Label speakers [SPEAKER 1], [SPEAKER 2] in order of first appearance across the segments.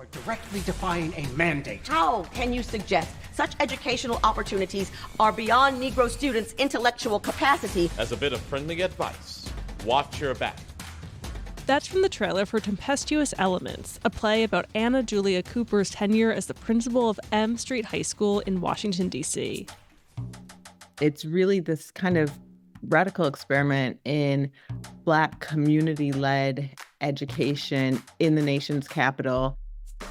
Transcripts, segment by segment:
[SPEAKER 1] We're directly defying a mandate.
[SPEAKER 2] How can you suggest such educational opportunities are beyond Negro students' intellectual capacity?
[SPEAKER 3] As a bit of friendly advice, watch your back.
[SPEAKER 4] That's from the trailer for Tempestuous Elements, a play about Anna Julia Cooper's tenure as the principal of M Street High School in Washington, D.C.
[SPEAKER 5] It's really this kind of radical experiment in Black community-led education in the nation's capital.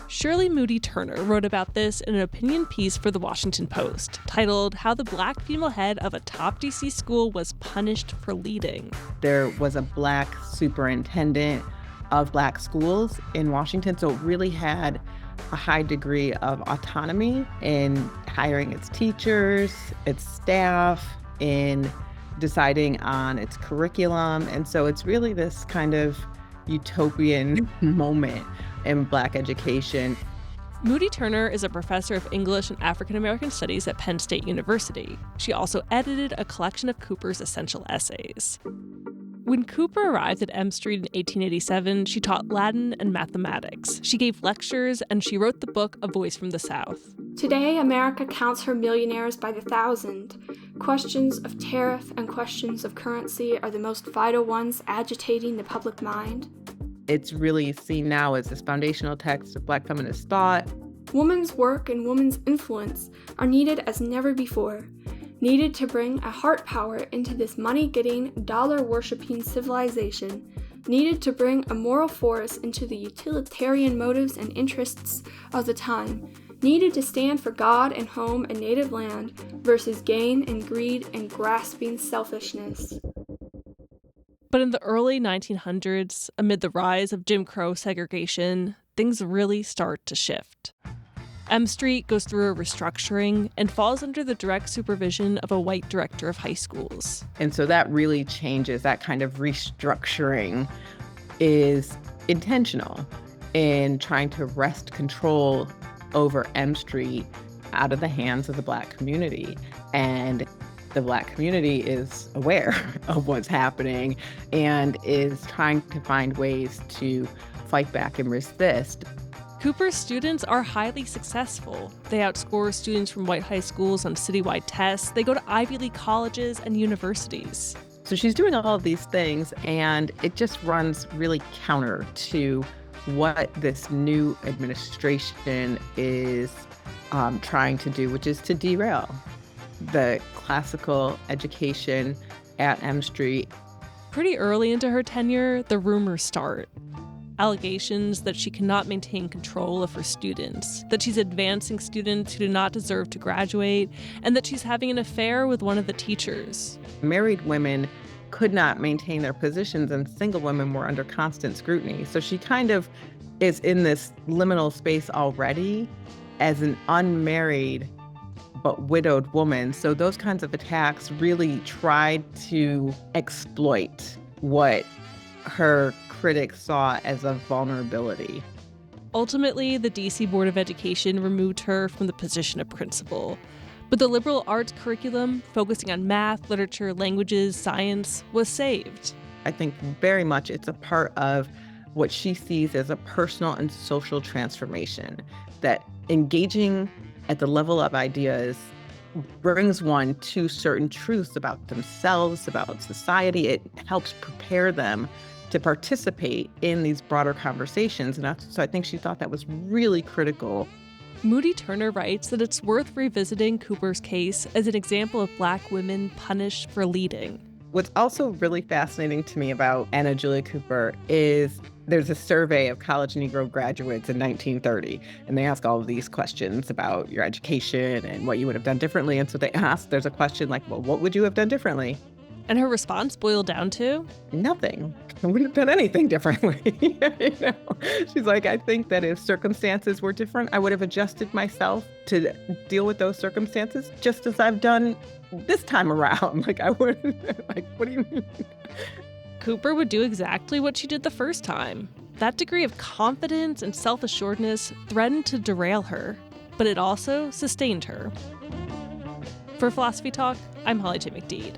[SPEAKER 4] Shirley Moody Turner wrote about this in an opinion piece for The Washington Post, titled How the Black Female Head of a Top D.C. School Was Punished for Leading.
[SPEAKER 5] There was a Black superintendent of Black schools in Washington, so it really had a high degree of autonomy in hiring its teachers, its staff, in deciding on its curriculum. And so it's really this kind of utopian moment in Black education.
[SPEAKER 4] Moody Turner is a professor of English and African American Studies at Penn State University. She also edited a collection of Cooper's essential essays. When Cooper arrived at M Street in 1887, she taught Latin and mathematics. She gave lectures, and she wrote the book A Voice from the South.
[SPEAKER 6] Today, America counts her millionaires by the thousand. Questions of tariff and questions of currency are the most vital ones agitating the public mind.
[SPEAKER 5] It's really seen now as this foundational text of Black feminist thought.
[SPEAKER 6] Women's work and women's influence are needed as never before, needed to bring a heart power into this money-getting, dollar-worshipping civilization, needed to bring a moral force into the utilitarian motives and interests of the time, needed to stand for God and home and native land versus gain and greed and grasping selfishness.
[SPEAKER 4] But in the early 1900s, amid the rise of Jim Crow segregation, things really start to shift. M Street goes through a restructuring and falls under the direct supervision of a white director of high schools.
[SPEAKER 5] And so that really changes. That kind of restructuring is intentional in trying to wrest control over M Street out of the hands of the Black community. And the Black community is aware of what's happening and is trying to find ways to fight back and resist.
[SPEAKER 4] Cooper's students are highly successful. They outscore students from white high schools on citywide tests. They go to Ivy League colleges and universities.
[SPEAKER 5] So she's doing all of these things, and it just runs really counter to what this new administration is trying to do, which is to derail the classical education at M Street.
[SPEAKER 4] Pretty early into her tenure, the rumors start. Allegations that she cannot maintain control of her students, that she's advancing students who do not deserve to graduate, and that she's having an affair with one of the teachers.
[SPEAKER 5] Married women could not maintain their positions, and single women were under constant scrutiny. So she kind of is in this liminal space already as an unmarried but widowed woman. So those kinds of attacks really tried to exploit what her critics saw as a vulnerability.
[SPEAKER 4] Ultimately, the DC Board of Education removed her from the position of principal. But the liberal arts curriculum, focusing on math, literature, languages, science, was saved.
[SPEAKER 5] I think very much it's a part of what she sees as a personal and social transformation, that engaging at the level of ideas brings one to certain truths about themselves, about society. It helps prepare them to participate in these broader conversations. And so I think she thought that was really critical.
[SPEAKER 4] Moody Turner writes that it's worth revisiting Cooper's case as an example of Black women punished for leading.
[SPEAKER 5] What's also really fascinating to me about Anna Julia Cooper is there's a survey of college Negro graduates in 1930, and they ask all of these questions about your education and what you would have done differently. And so they ask, there's a question like, well, what would you have done differently?
[SPEAKER 4] And her response boiled down to?
[SPEAKER 5] Nothing. I wouldn't have done anything differently. You know? She's like, I think that if circumstances were different, I would have adjusted myself to deal with those circumstances just as I've done this time around. Like, I wouldn't, like, what do you mean?
[SPEAKER 4] Cooper would do exactly what she did the first time. That degree of confidence and self-assuredness threatened to derail her, but it also sustained her. For Philosophy Talk, I'm Holly J. McDede.